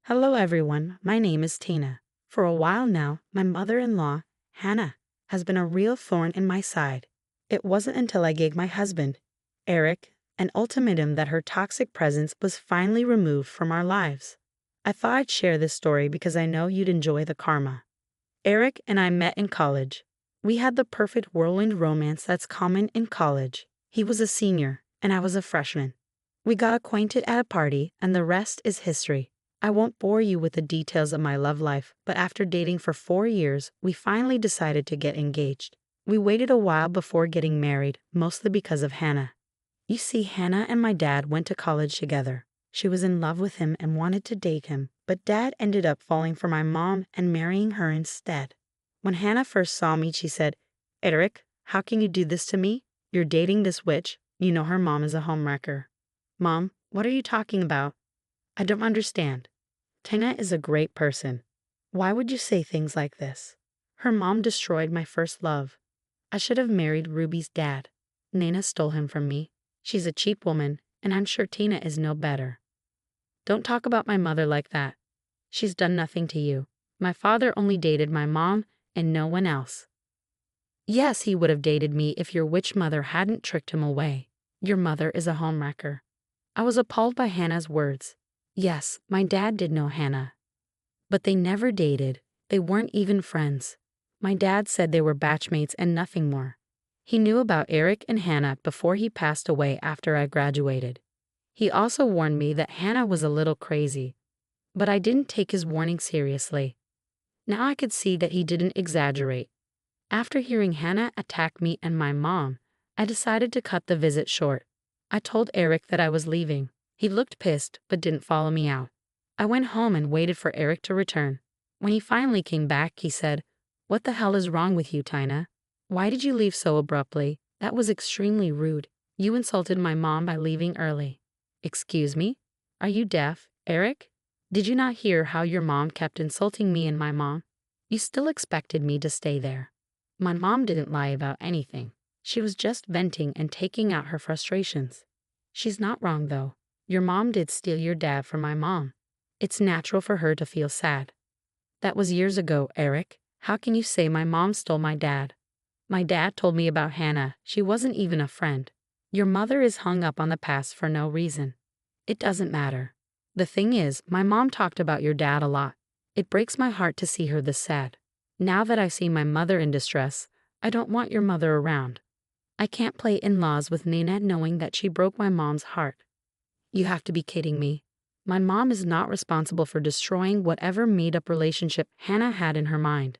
Hello, everyone. My name is Tina. For a while now, my mother-in-law, Hannah, has been a real thorn in my side. It wasn't until I gave my husband, Eric, an ultimatum that her toxic presence was finally removed from our lives. I thought I'd share this story because I know you'd enjoy the karma. Eric and I met in college. We had the perfect whirlwind romance that's common in college. He was a senior, and I was a freshman. We got acquainted at a party, and the rest is history. I won't bore you with the details of my love life, but after dating for 4 years, we finally decided to get engaged. We waited a while before getting married, mostly because of Hannah. You see, Hannah and my dad went to college together. She was in love with him and wanted to date him, but Dad ended up falling for my mom and marrying her instead. When Hannah first saw me, she said, "Eric, how can you do this to me? You're dating this witch. You know her mom is a homewrecker." "Mom, what are you talking about? I don't understand. Tina is a great person. Why would you say things like this? Her mom destroyed my first love. I should have married Ruby's dad. Nana stole him from me. She's a cheap woman, and I'm sure Tina is no better. Don't talk about my mother like that. She's done nothing to you. My father only dated my mom and no one else. Yes, he would have dated me if your witch mother hadn't tricked him away. Your mother is a homewrecker." I was appalled by Hannah's words. Yes, my dad did know Hannah. But they never dated. They weren't even friends. My dad said they were batchmates and nothing more. He knew about Eric and Hannah before he passed away after I graduated. He also warned me that Hannah was a little crazy. But I didn't take his warning seriously. Now I could see that he didn't exaggerate. After hearing Hannah attack me and my mom, I decided to cut the visit short. I told Eric that I was leaving. He looked pissed but didn't follow me out. I went home and waited for Eric to return. When he finally came back, he said, "What the hell is wrong with you, Tina? Why did you leave so abruptly? That was extremely rude. You insulted my mom by leaving early." "Excuse me? Are you deaf, Eric? Did you not hear how your mom kept insulting me and my mom? You still expected me to stay there." My mom didn't lie about anything. She was just venting and taking out her frustrations. She's not wrong, though. Your mom did steal your dad from my mom. It's natural for her to feel sad. That was years ago, Eric. How can you say my mom stole my dad? My dad told me about Hannah. She wasn't even a friend. Your mother is hung up on the past for no reason. It doesn't matter. The thing is, my mom talked about your dad a lot. It breaks my heart to see her this sad. Now that I see my mother in distress, I don't want your mother around. I can't play in-laws with Nina knowing that she broke my mom's heart. You have to be kidding me. My mom is not responsible for destroying whatever made-up relationship Hannah had in her mind.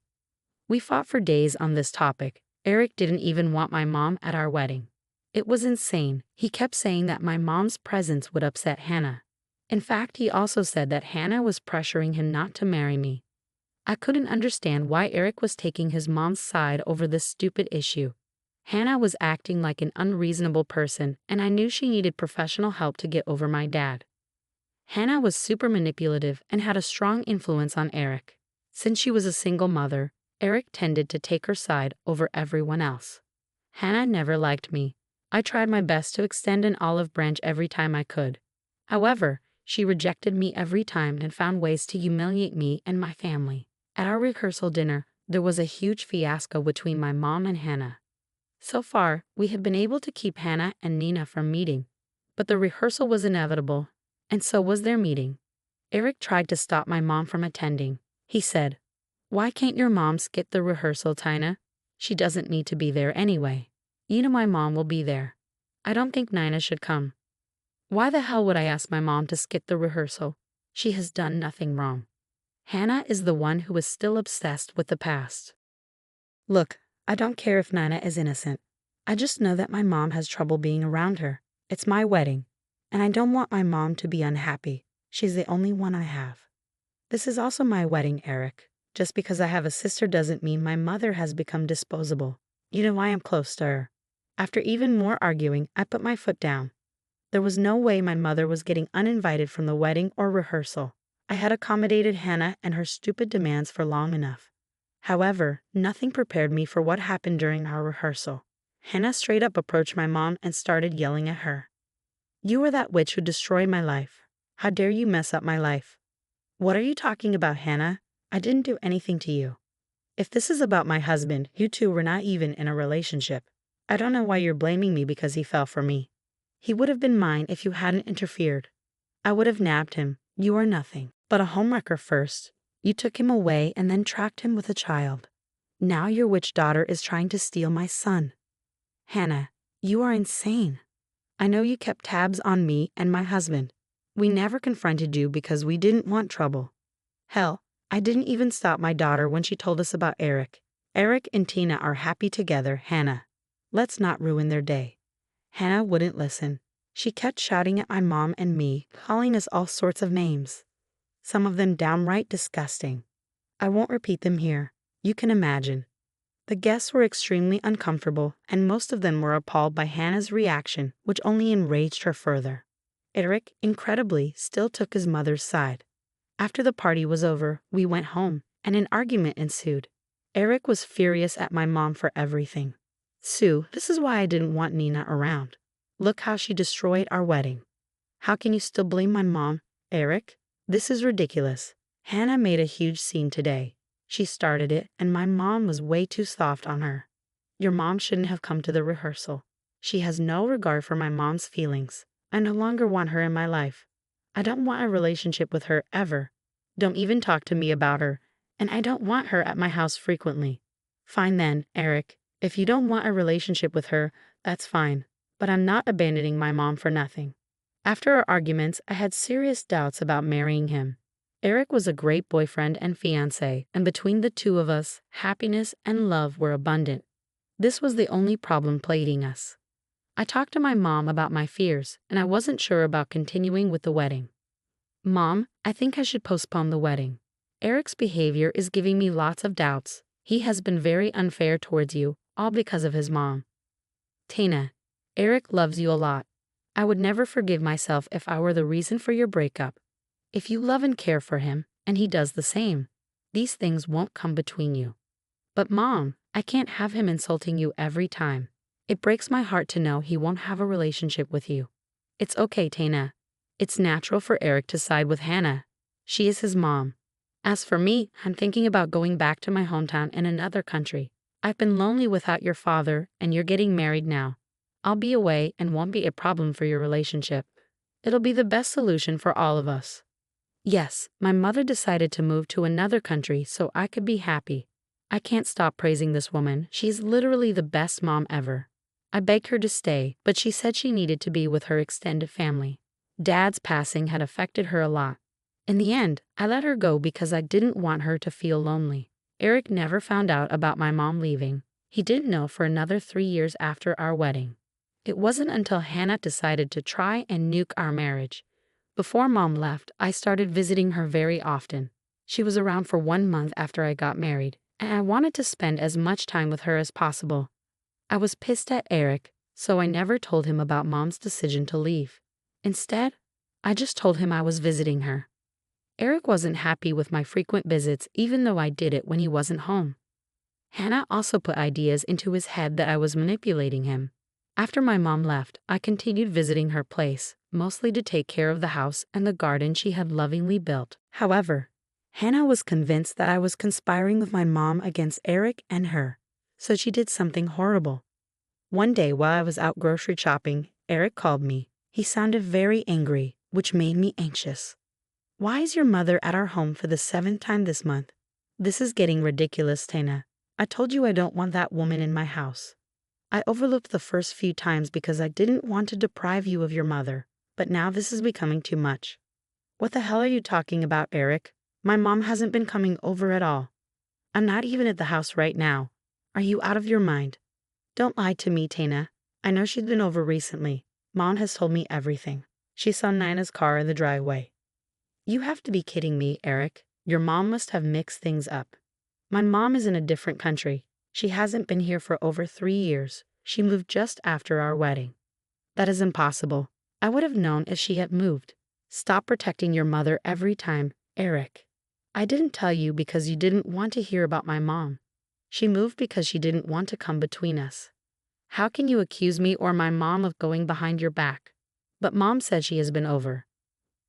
We fought for days on this topic. Eric didn't even want my mom at our wedding. It was insane. He kept saying that my mom's presence would upset Hannah. In fact, he also said that Hannah was pressuring him not to marry me. I couldn't understand why Eric was taking his mom's side over this stupid issue. Hannah was acting like an unreasonable person, and I knew she needed professional help to get over my dad. Hannah was super manipulative and had a strong influence on Eric. Since she was a single mother, Eric tended to take her side over everyone else. Hannah never liked me. I tried my best to extend an olive branch every time I could. However, she rejected me every time and found ways to humiliate me and my family. At our rehearsal dinner, there was a huge fiasco between my mom and Hannah. So far, we have been able to keep Hannah and Nina from meeting, but the rehearsal was inevitable, and so was their meeting. Eric tried to stop my mom from attending. He said, "Why can't your mom skip the rehearsal, Tina? She doesn't need to be there anyway. You know my mom will be there. I don't think Nina should come." Why the hell would I ask my mom to skip the rehearsal? She has done nothing wrong. Hannah is the one who is still obsessed with the past. Look, I don't care if Nina is innocent. I just know that my mom has trouble being around her. It's my wedding, and I don't want my mom to be unhappy. She's the only one I have. This is also my wedding, Eric. Just because I have a sister doesn't mean my mother has become disposable. You know I am close to her. After even more arguing, I put my foot down. There was no way my mother was getting uninvited from the wedding or rehearsal. I had accommodated Hannah and her stupid demands for long enough. However, nothing prepared me for what happened during our rehearsal. Hannah straight up approached my mom and started yelling at her. "You are that witch who destroyed my life. How dare you mess up my life?" What are you talking about, Hannah? I didn't do anything to you. If this is about my husband, you two were not even in a relationship. I don't know why you're blaming me because he fell for me. He would have been mine if you hadn't interfered. I would have nabbed him. You are nothing but a homewrecker first. You took him away and then tracked him with a child. Now your witch daughter is trying to steal my son. Hannah, you are insane. I know you kept tabs on me and my husband. We never confronted you because we didn't want trouble. Hell, I didn't even stop my daughter when she told us about Eric. Eric and Tina are happy together, Hannah. Let's not ruin their day. Hannah wouldn't listen. She kept shouting at my mom and me, calling us all sorts of names. Some of them downright disgusting. I won't repeat them here. You can imagine. The guests were extremely uncomfortable, and most of them were appalled by Hannah's reaction, which only enraged her further. Eric, incredibly, still took his mother's side. After the party was over, we went home, and an argument ensued. Eric was furious at my mom for everything. Sue, this is why I didn't want Nina around. Look how she destroyed our wedding. How can you still blame my mom, Eric? This is ridiculous. Hannah made a huge scene today. She started it, and my mom was way too soft on her. Your mom shouldn't have come to the rehearsal. She has no regard for my mom's feelings. I no longer want her in my life. I don't want a relationship with her ever. Don't even talk to me about her, and I don't want her at my house frequently. Fine then, Eric. If you don't want a relationship with her, that's fine. But I'm not abandoning my mom for nothing. After our arguments, I had serious doubts about marrying him. Eric was a great boyfriend and fiancé, and between the two of us, happiness and love were abundant. This was the only problem plaguing us. I talked to my mom about my fears, and I wasn't sure about continuing with the wedding. Mom, I think I should postpone the wedding. Eric's behavior is giving me lots of doubts. He has been very unfair towards you, all because of his mom. Tina, Eric loves you a lot. I would never forgive myself if I were the reason for your breakup. If you love and care for him, and he does the same, these things won't come between you. But Mom, I can't have him insulting you every time. It breaks my heart to know he won't have a relationship with you. It's okay, Tina. It's natural for Eric to side with Hannah. She is his mom. As for me, I'm thinking about going back to my hometown in another country. I've been lonely without your father, and you're getting married now. I'll be away and won't be a problem for your relationship. It'll be the best solution for all of us. Yes, my mother decided to move to another country so I could be happy. I can't stop praising this woman. She's literally the best mom ever. I begged her to stay, but she said she needed to be with her extended family. Dad's passing had affected her a lot. In the end, I let her go because I didn't want her to feel lonely. Eric never found out about my mom leaving. He didn't know for another 3 years after our wedding. It wasn't until Hannah decided to try and nuke our marriage. Before Mom left, I started visiting her very often. She was around for 1 month after I got married, and I wanted to spend as much time with her as possible. I was pissed at Eric, so I never told him about Mom's decision to leave. Instead, I just told him I was visiting her. Eric wasn't happy with my frequent visits even though I did it when he wasn't home. Hannah also put ideas into his head that I was manipulating him. After my mom left, I continued visiting her place, mostly to take care of the house and the garden she had lovingly built. However, Hannah was convinced that I was conspiring with my mom against Eric and her, so she did something horrible. One day while I was out grocery shopping, Eric called me. He sounded very angry, which made me anxious. Why is your mother at our home for the 7th time this month? This is getting ridiculous, Tina. I told you I don't want that woman in my house. I overlooked the first few times because I didn't want to deprive you of your mother, but now this is becoming too much. What the hell are you talking about, Eric? My mom hasn't been coming over at all. I'm not even at the house right now. Are you out of your mind? Don't lie to me, Tina. I know she's been over recently. Mom has told me everything. She saw Nina's car in the driveway. You have to be kidding me, Eric. Your mom must have mixed things up. My mom is in a different country. She hasn't been here for over 3 years. She moved just after our wedding. That is impossible. I would have known if she had moved. Stop protecting your mother every time, Eric. I didn't tell you because you didn't want to hear about my mom. She moved because she didn't want to come between us. How can you accuse me or my mom of going behind your back? But Mom said she has been over.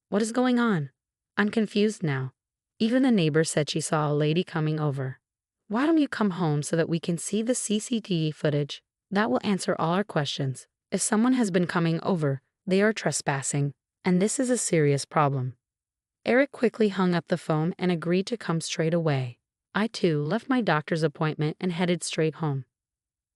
What is going on? I'm confused now. Even the neighbor said she saw a lady coming over. Why don't you come home so that we can see the CCTV footage? That will answer all our questions. If someone has been coming over, they are trespassing, and this is a serious problem. Eric quickly hung up the phone and agreed to come straight away. I too left my doctor's appointment and headed straight home.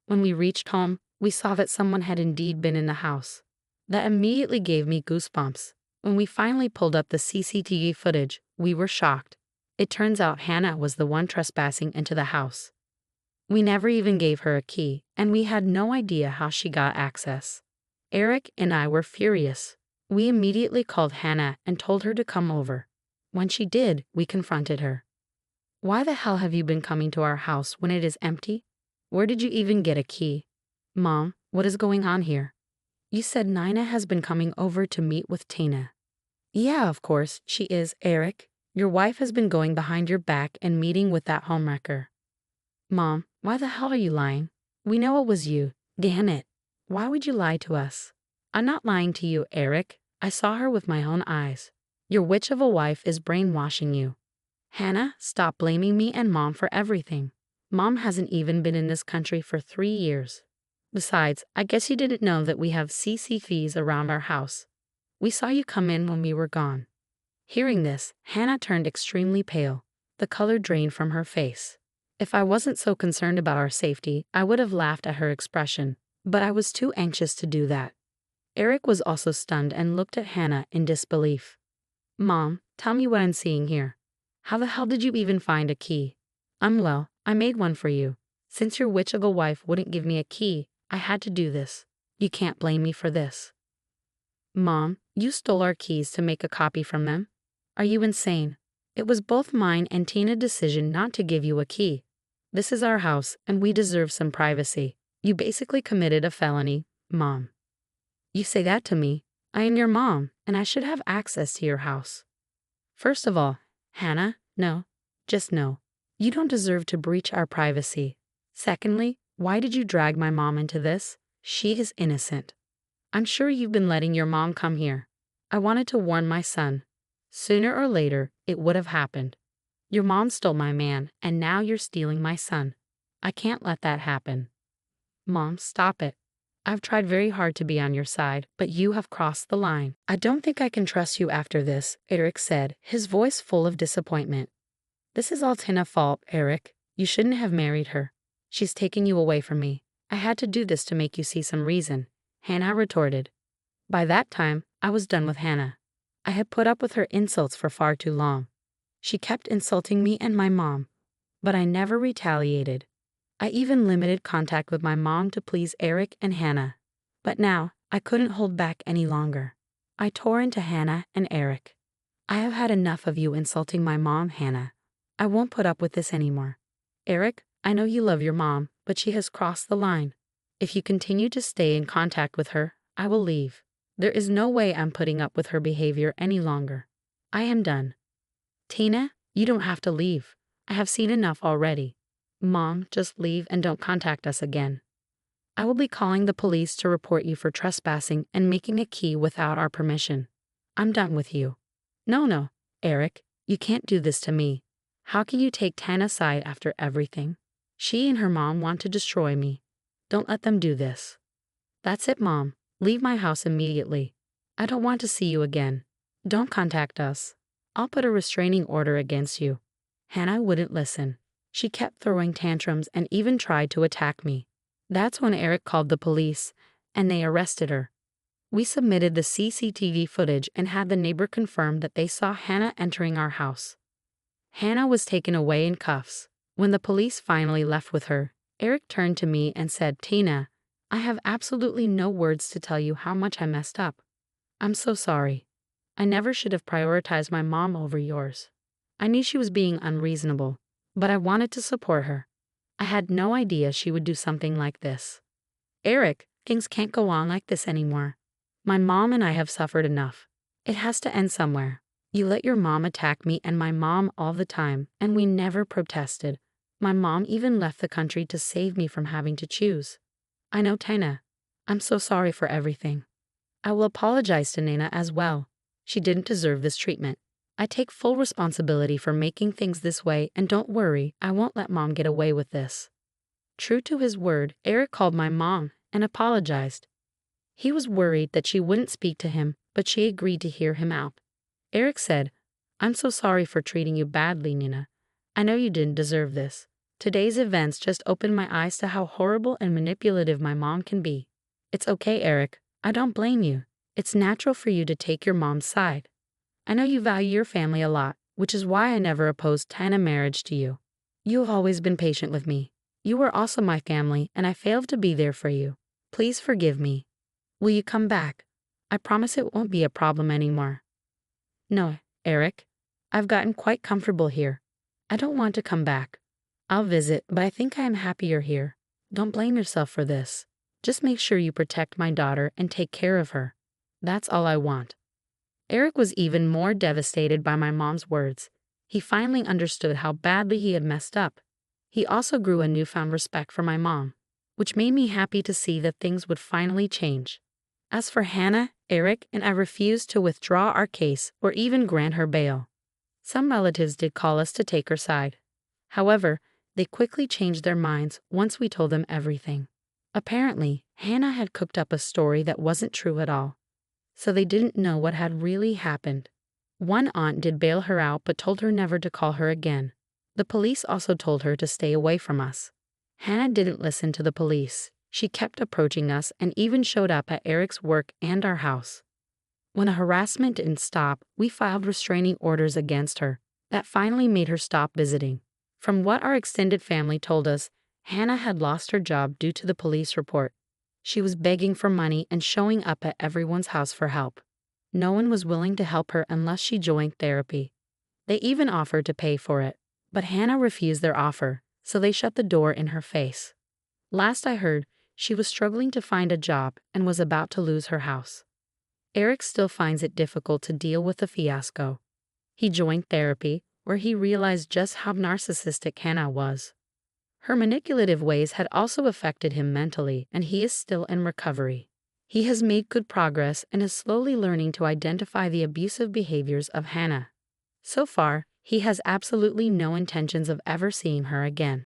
When we reached home, we saw that someone had indeed been in the house. That immediately gave me goosebumps. When we finally pulled up the CCTV footage, we were shocked. It turns out Hannah was the one trespassing into the house. We never even gave her a key, and we had no idea how she got access. Eric and I were furious. We immediately called Hannah and told her to come over. When she did, we confronted her. Why the hell have you been coming to our house when it is empty? Where did you even get a key? Mom, what is going on here? You said Nina has been coming over to meet with Tina. Yeah, of course, she is, Eric. Your wife has been going behind your back and meeting with that homewrecker. Mom, why the hell are you lying? We know it was you. Damn it. Why would you lie to us? I'm not lying to you, Eric. I saw her with my own eyes. Your witch of a wife is brainwashing you. Hannah, stop blaming me and Mom for everything. Mom hasn't even been in this country for 3 years. Besides, I guess you didn't know that we have CCTVs around our house. We saw you come in when we were gone. Hearing this, Hannah turned extremely pale. The color drained from her face. If I wasn't so concerned about our safety, I would have laughed at her expression, but I was too anxious to do that. Eric was also stunned and looked at Hannah in disbelief. Mom, tell me what I'm seeing here. How the hell did you even find a key? Well, I made one for you. Since your witch of a wife wouldn't give me a key, I had to do this. You can't blame me for this. Mom, you stole our keys to make a copy from them? Are you insane? It was both mine and Tina's decision not to give you a key. This is our house, and we deserve some privacy. You basically committed a felony, Mom. You say that to me? I am your mom, and I should have access to your house. First of all, Hannah, no. Just no. You don't deserve to breach our privacy. Secondly, why did you drag my mom into this? She is innocent. I'm sure you've been letting your mom come here. I wanted to warn my son. Sooner or later, it would have happened. Your mom stole my man, and now you're stealing my son. I can't let that happen. Mom, stop it. I've tried very hard to be on your side, but you have crossed the line. I don't think I can trust you after this, Eric said, his voice full of disappointment. This is all Tina's fault, Eric. You shouldn't have married her. She's taking you away from me. I had to do this to make you see some reason, Hannah retorted. By that time, I was done with Hannah. I had put up with her insults for far too long. She kept insulting me and my mom, but I never retaliated. I even limited contact with my mom to please Eric and Hannah. But now, I couldn't hold back any longer. I tore into Hannah and Eric. I have had enough of you insulting my mom, Hannah. I won't put up with this anymore. Eric, I know you love your mom, but she has crossed the line. If you continue to stay in contact with her, I will leave. There is no way I'm putting up with her behavior any longer. I am done. Tina, you don't have to leave. I have seen enough already. Mom, just leave and don't contact us again. I will be calling the police to report you for trespassing and making a key without our permission. I'm done with you. No, Eric, you can't do this to me. How can you take Tana's side after everything? She and her mom want to destroy me. Don't let them do this. That's it, Mom. Leave my house immediately. I don't want to see you again. Don't contact us. I'll put a restraining order against you. Hannah wouldn't listen. She kept throwing tantrums and even tried to attack me. That's when Eric called the police, and they arrested her. We submitted the CCTV footage and had the neighbor confirm that they saw Hannah entering our house. Hannah was taken away in cuffs. When the police finally left with her, Eric turned to me and said, Tina, I have absolutely no words to tell you how much I messed up. I'm so sorry. I never should have prioritized my mom over yours. I knew she was being unreasonable, but I wanted to support her. I had no idea she would do something like this. Eric, things can't go on like this anymore. My mom and I have suffered enough. It has to end somewhere. You let your mom attack me and my mom all the time, and we never protested. My mom even left the country to save me from having to choose. I know, Tina. I'm so sorry for everything. I will apologize to Nina as well. She didn't deserve this treatment. I take full responsibility for making things this way, and don't worry, I won't let Mom get away with this." True to his word, Eric called my mom and apologized. He was worried that she wouldn't speak to him, but she agreed to hear him out. Eric said, "I'm so sorry for treating you badly, Nina. I know you didn't deserve this. Today's events just opened my eyes to how horrible and manipulative my mom can be. It's okay, Eric. I don't blame you. It's natural for you to take your mom's side. I know you value your family a lot, which is why I never opposed Tana marriage to you. You have always been patient with me. You were also my family, and I failed to be there for you. Please forgive me. Will you come back? I promise it won't be a problem anymore." "No, Eric. I've gotten quite comfortable here. I don't want to come back. I'll visit, but I think I am happier here. Don't blame yourself for this. Just make sure you protect my daughter and take care of her. That's all I want." Eric was even more devastated by my mom's words. He finally understood how badly he had messed up. He also grew a newfound respect for my mom, which made me happy to see that things would finally change. As for Hannah, Eric and I refused to withdraw our case or even grant her bail. Some relatives did call us to take her side. However, they quickly changed their minds once we told them everything. Apparently, Hannah had cooked up a story that wasn't true at all, so they didn't know what had really happened. One aunt did bail her out but told her never to call her again. The police also told her to stay away from us. Hannah didn't listen to the police. She kept approaching us and even showed up at Eric's work and our house. When the harassment didn't stop, we filed restraining orders against her. That finally made her stop visiting. From what our extended family told us, Hannah had lost her job due to the police report. She was begging for money and showing up at everyone's house for help. No one was willing to help her unless she joined therapy. They even offered to pay for it, but Hannah refused their offer, so they shut the door in her face. Last I heard, she was struggling to find a job and was about to lose her house. Eric still finds it difficult to deal with the fiasco. He joined therapy, where he realized just how narcissistic Hannah was. Her manipulative ways had also affected him mentally, and he is still in recovery. He has made good progress and is slowly learning to identify the abusive behaviors of Hannah. So far, he has absolutely no intentions of ever seeing her again.